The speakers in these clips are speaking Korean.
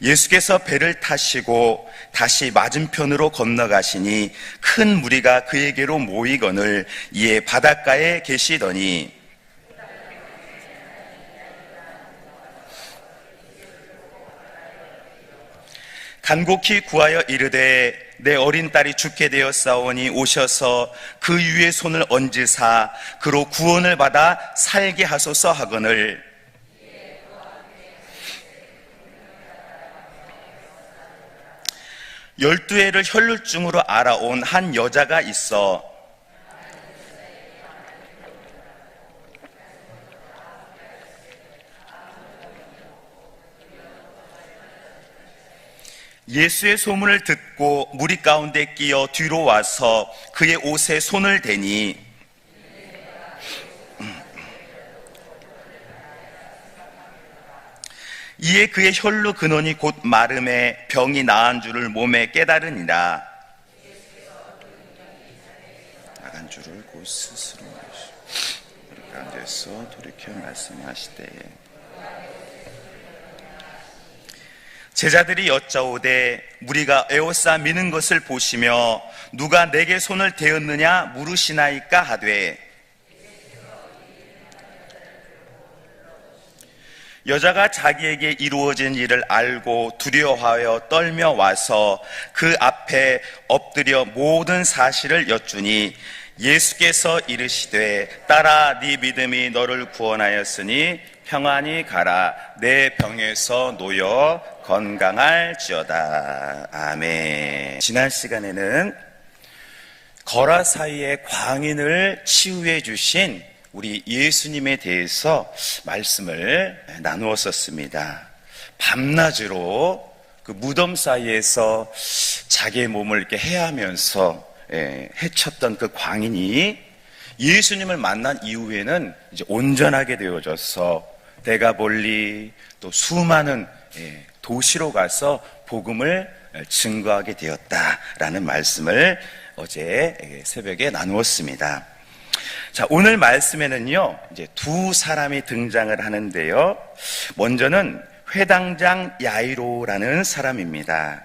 예수께서 배를 타시고 다시 맞은편으로 건너가시니 큰 무리가 그에게로 모이거늘 이에 바닷가에 계시더니 간곡히 구하여 이르되 내 어린 딸이 죽게 되었사오니 오셔서 그 위에 손을 얹으사 그로 구원을 받아 살게 하소서 하거늘 열두 해를 혈루증으로 알아온 한 여자가 있어 예수의 소문을 듣고 무리 가운데 끼어 뒤로 와서 그의 옷에 손을 대니 이에 그의 혈루 근원이 곧 마름에 병이 나은 줄을 몸에 깨달으니라. 나간 줄을 곧 스스로 우리 가운데서 돌이켜 말씀하시되 제자들이 여짜오되 무리가 에워싸 미는 것을 보시며 누가 내게 손을 대었느냐 물으시나이까 하되 여자가 자기에게 이루어진 일을 알고 두려워하여 떨며 와서 그 앞에 엎드려 모든 사실을 여쭈니 예수께서 이르시되 딸아 네 믿음이 너를 구원하였으니 평안히 가라 내 병에서 놓여 건강할지어다. 아멘. 지난 시간에는 거라사이의 광인을 치유해 주신 우리 예수님에 대해서 말씀을 나누었었습니다. 밤낮으로 그 무덤 사이에서 자기의 몸을 이렇게 해하면서 헤쳤던 그 광인이 예수님을 만난 이후에는 이제 온전하게 되어져서 데가볼리 또 수많은 도시로 가서 복음을 증거하게 되었다라는 말씀을 어제 새벽에 나누었습니다. 자, 오늘 말씀에는요, 이제 두 사람이 등장을 하는데요. 먼저는 회당장 야이로라는 사람입니다.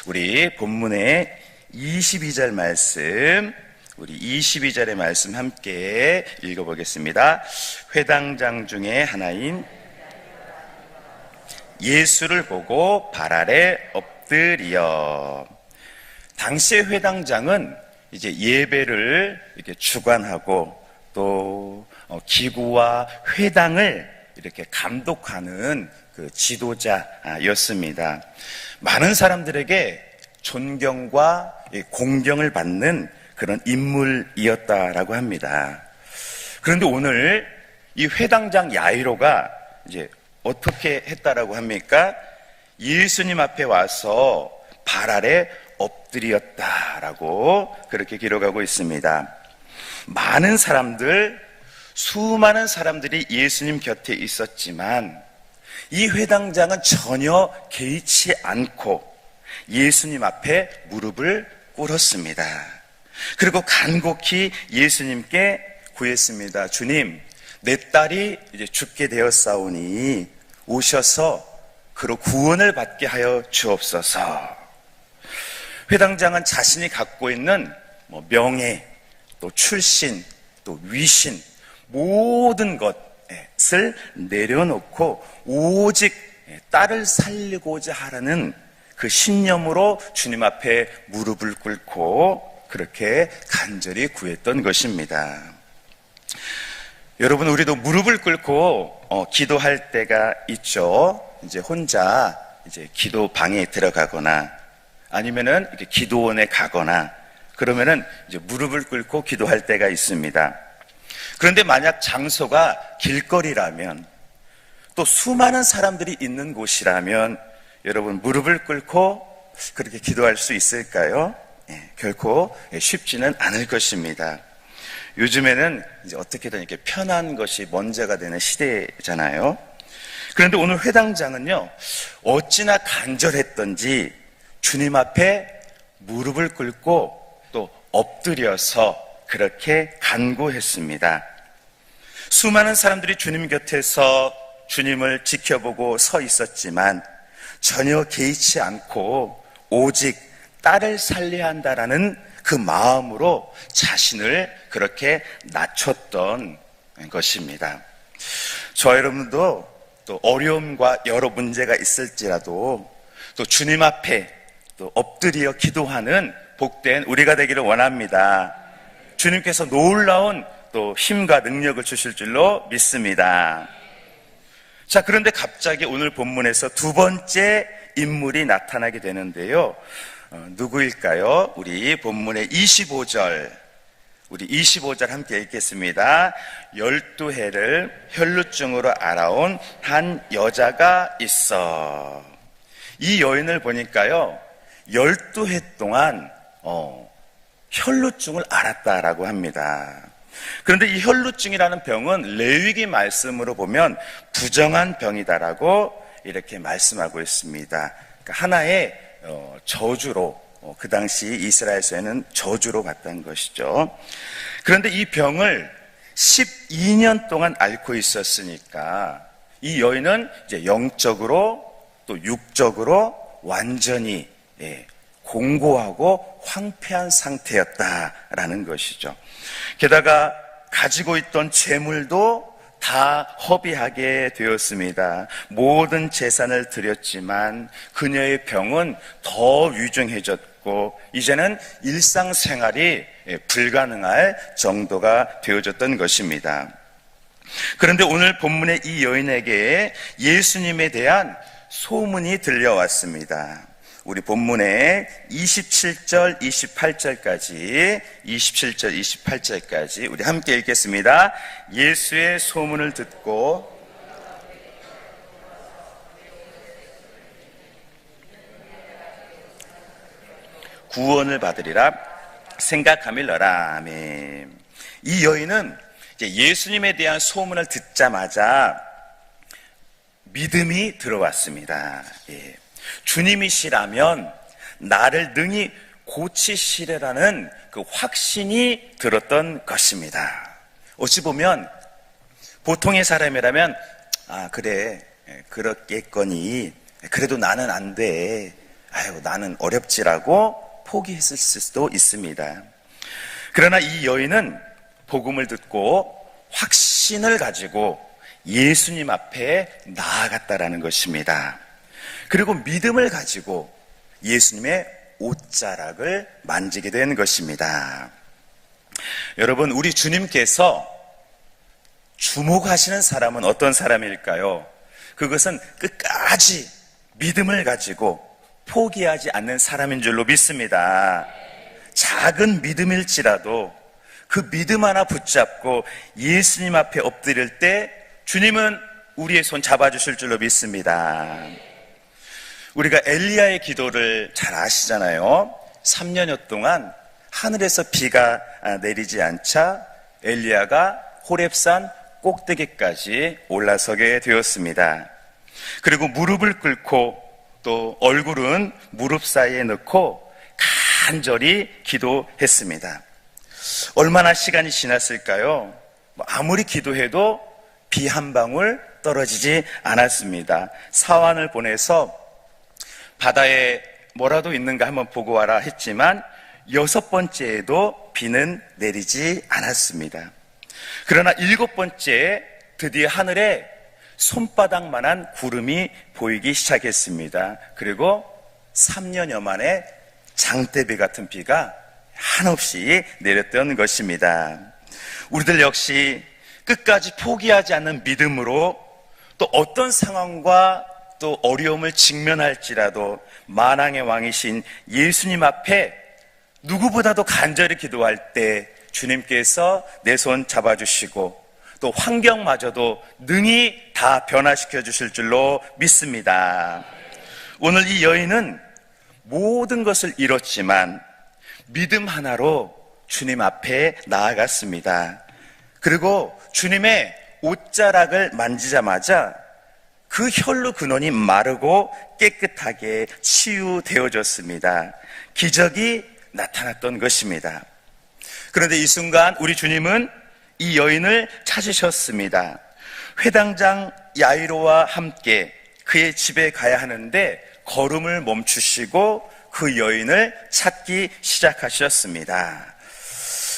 우리 본문의 22절 말씀, 우리 22절의 말씀 함께 읽어보겠습니다. 회당장 중에 하나인 예수를 보고 발 아래 엎드리어. 당시의 회당장은 이제 예배를 이렇게 주관하고 또 기구와 회당을 이렇게 감독하는 그 지도자였습니다. 많은 사람들에게 존경과 공경을 받는 그런 인물이었다라고 합니다. 그런데 오늘 이 회당장 야이로가 이제 어떻게 했다라고 합니까? 예수님 앞에 와서 발 아래 엎드렸다라고 그렇게 기록하고 있습니다. 많은 사람들, 수많은 사람들이 예수님 곁에 있었지만 이 회당장은 전혀 개의치 않고 예수님 앞에 무릎을 꿇었습니다. 그리고 간곡히 예수님께 구했습니다. 주님, 내 딸이 이제 죽게 되었사오니 오셔서 그로 구원을 받게 하여 주옵소서. 회당장은 자신이 갖고 있는 명예, 또 출신, 또 위신, 모든 것을 내려놓고 오직 딸을 살리고자 하라는 그 신념으로 주님 앞에 무릎을 꿇고 그렇게 간절히 구했던 것입니다. 여러분, 우리도 무릎을 꿇고 기도할 때가 있죠. 이제 혼자 이제 기도방에 들어가거나 아니면은 이렇게 기도원에 가거나 그러면은 이제 무릎을 꿇고 기도할 때가 있습니다. 그런데 만약 장소가 길거리라면 또 수많은 사람들이 있는 곳이라면 여러분 무릎을 꿇고 그렇게 기도할 수 있을까요? 결코 쉽지는 않을 것입니다. 요즘에는 이제 어떻게든 이렇게 편한 것이 먼저가 되는 시대잖아요. 그런데 오늘 회당장은요, 어찌나 간절했던지 주님 앞에 무릎을 꿇고 또 엎드려서 그렇게 간구했습니다. 수많은 사람들이 주님 곁에서 주님을 지켜보고 서 있었지만 전혀 개의치 않고 오직 딸을 살려야 한다라는 그 마음으로 자신을 그렇게 낮췄던 것입니다. 저 여러분도 또 어려움과 여러 문제가 있을지라도 또 주님 앞에 또 엎드려 기도하는 복된 우리가 되기를 원합니다. 주님께서 놀라운 또 힘과 능력을 주실 줄로 믿습니다. 자, 그런데 갑자기 오늘 본문에서 두 번째 인물이 나타나게 되는데요. 누구일까요? 우리 본문의 25절, 우리 25절 함께 읽겠습니다. 12해를 혈루증으로 알아온 한 여자가 있어. 이 여인을 보니까요, 12해 동안 혈루증을 알았다라고 합니다. 그런데 이 혈루증이라는 병은 레위기 말씀으로 보면 부정한 병이다라고 이렇게 말씀하고 있습니다. 그러니까 하나의 저주로, 그 당시 이스라엘에서는 저주로 봤다는 것이죠. 그런데 이 병을 12년 동안 앓고 있었으니까 이 여인은 이제 영적으로 또 육적으로 완전히 공고하고 황폐한 상태였다라는 것이죠. 게다가 가지고 있던 재물도 다 허비하게 되었습니다. 모든 재산을 드렸지만 그녀의 병은 더 위중해졌고 이제는 일상생활이 불가능할 정도가 되어졌던 것입니다. 그런데 오늘 본문의 이 여인에게 예수님에 대한 소문이 들려왔습니다. 우리 본문의 27절, 28절까지, 27절, 28절까지 우리 함께 읽겠습니다. 예수의 소문을 듣고 구원을 받으리라 생각함일러라. 아멘. 이 여인은 이제 예수님에 대한 소문을 듣자마자 믿음이 들어왔습니다. 예. 주님이시라면 나를 능히 고치시리라는 그 확신이 들었던 것입니다. 어찌 보면 보통의 사람이라면 그래 그렇겠거니 그래도 나는 안 돼. 나는 어렵지라고 포기했을 수도 있습니다. 그러나 이 여인은 복음을 듣고 확신을 가지고 예수님 앞에 나아갔다라는 것입니다. 그리고 믿음을 가지고 예수님의 옷자락을 만지게 된 것입니다. 여러분, 우리 주님께서 주목하시는 사람은 어떤 사람일까요? 그것은 끝까지 믿음을 가지고 포기하지 않는 사람인 줄로 믿습니다. 작은 믿음일지라도 그 믿음 하나 붙잡고 예수님 앞에 엎드릴 때 주님은 우리의 손 잡아주실 줄로 믿습니다. 우리가 엘리야의 기도를 잘 아시잖아요. 3년여 동안 하늘에서 비가 내리지 않자 엘리야가 호렙산 꼭대기까지 올라서게 되었습니다. 그리고 무릎을 꿇고 또 얼굴은 무릎 사이에 넣고 간절히 기도했습니다. 얼마나 시간이 지났을까요? 아무리 기도해도 비 한 방울 떨어지지 않았습니다. 사환을 보내서 바다에 뭐라도 있는가 한번 보고 와라 했지만 6번째에도 비는 내리지 않았습니다. 그러나 7번째에 드디어 하늘에 손바닥만한 구름이 보이기 시작했습니다. 그리고 3년여 만에 장대비 같은 비가 한없이 내렸던 것입니다. 우리들 역시 끝까지 포기하지 않는 믿음으로 또 어떤 상황과 또 어려움을 직면할지라도 만왕의 왕이신 예수님 앞에 누구보다도 간절히 기도할 때 주님께서 내 손 잡아주시고 또 환경마저도 능히 다 변화시켜 주실 줄로 믿습니다. 오늘 이 여인은 모든 것을 잃었지만 믿음 하나로 주님 앞에 나아갔습니다. 그리고 주님의 옷자락을 만지자마자 그 혈루 근원이 마르고 깨끗하게 치유되어졌습니다. 기적이 나타났던 것입니다. 그런데 이 순간 우리 주님은 이 여인을 찾으셨습니다. 회당장 야이로와 함께 그의 집에 가야 하는데 걸음을 멈추시고 그 여인을 찾기 시작하셨습니다.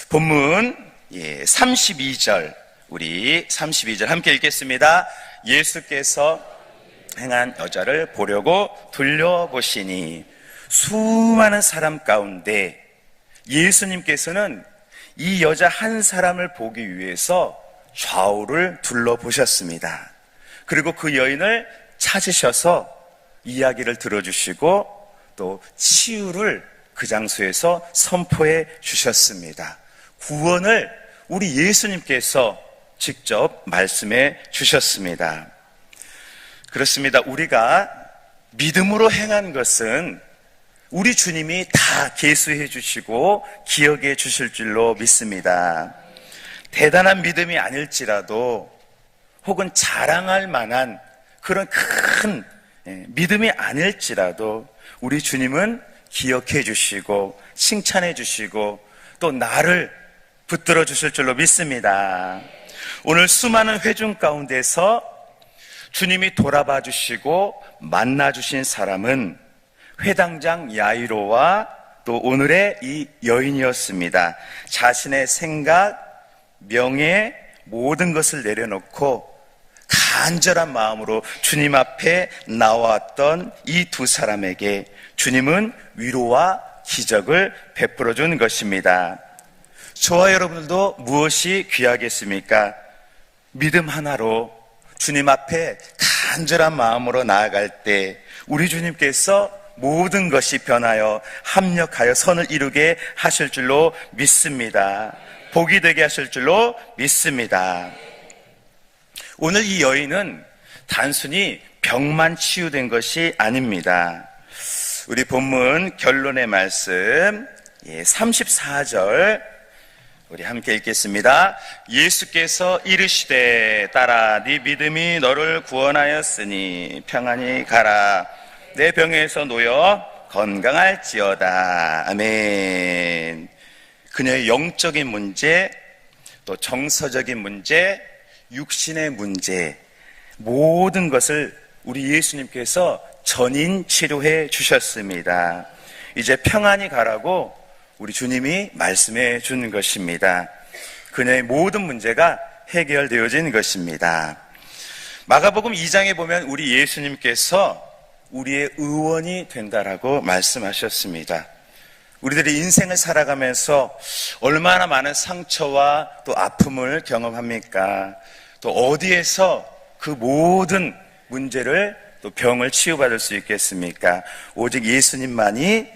본문 32절, 우리 32절 함께 읽겠습니다. 예수께서 행한 여자를 보려고 돌려보시니 수많은 사람 가운데 예수님께서는 이 여자 한 사람을 보기 위해서 좌우를 둘러보셨습니다. 그리고 그 여인을 찾으셔서 이야기를 들어주시고 또 치유를 그 장소에서 선포해 주셨습니다. 구원을 우리 예수님께서 직접 말씀해 주셨습니다. 그렇습니다. 우리가 믿음으로 행한 것은 우리 주님이 다 계수해 주시고 기억해 주실 줄로 믿습니다. 대단한 믿음이 아닐지라도 혹은 자랑할 만한 그런 큰 믿음이 아닐지라도 우리 주님은 기억해 주시고 칭찬해 주시고 또 나를 붙들어 주실 줄로 믿습니다. 오늘 수많은 회중 가운데서 주님이 돌아봐 주시고 만나 주신 사람은 회당장 야이로와 또 오늘의 이 여인이었습니다. 자신의 생각, 명예, 모든 것을 내려놓고 간절한 마음으로 주님 앞에 나왔던 이 두 사람에게 주님은 위로와 기적을 베풀어 준 것입니다. 저와 여러분들도 무엇이 귀하겠습니까? 믿음 하나로 주님 앞에 간절한 마음으로 나아갈 때 우리 주님께서 모든 것이 변하여 합력하여 선을 이루게 하실 줄로 믿습니다. 복이 되게 하실 줄로 믿습니다. 오늘 이 여인은 단순히 병만 치유된 것이 아닙니다. 우리 본문 결론의 말씀 34절 우리 함께 읽겠습니다. 예수께서 이르시되 딸아 네 믿음이 너를 구원하였으니 평안히 가라. 내 병에서 놓여 건강할지어다. 아멘. 그녀의 영적인 문제, 또 정서적인 문제, 육신의 문제, 모든 것을 우리 예수님께서 전인 치료해 주셨습니다. 이제 평안히 가라고 우리 주님이 말씀해 주는 것입니다. 그녀의 모든 문제가 해결되어진 것입니다. 마가복음 2장에 보면 우리 예수님께서 우리의 의원이 된다라고 말씀하셨습니다. 우리들이 인생을 살아가면서 얼마나 많은 상처와 또 아픔을 경험합니까? 또 어디에서 그 모든 문제를 또 병을 치유받을 수 있겠습니까? 오직 예수님만이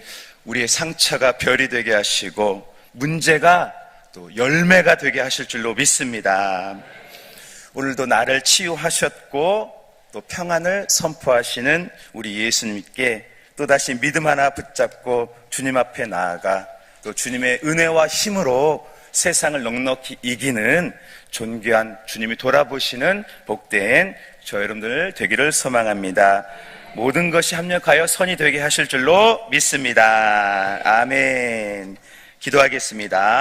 우리의 상처가 별이 되게 하시고 문제가 또 열매가 되게 하실 줄로 믿습니다. 오늘도 나를 치유하셨고 또 평안을 선포하시는 우리 예수님께 또다시 믿음 하나 붙잡고 주님 앞에 나아가 또 주님의 은혜와 힘으로 세상을 넉넉히 이기는 존귀한 주님이 돌아보시는 복된 저 여러분들 되기를 소망합니다. 모든 것이 합력하여 선이 되게 하실 줄로 믿습니다. 아멘. 기도하겠습니다.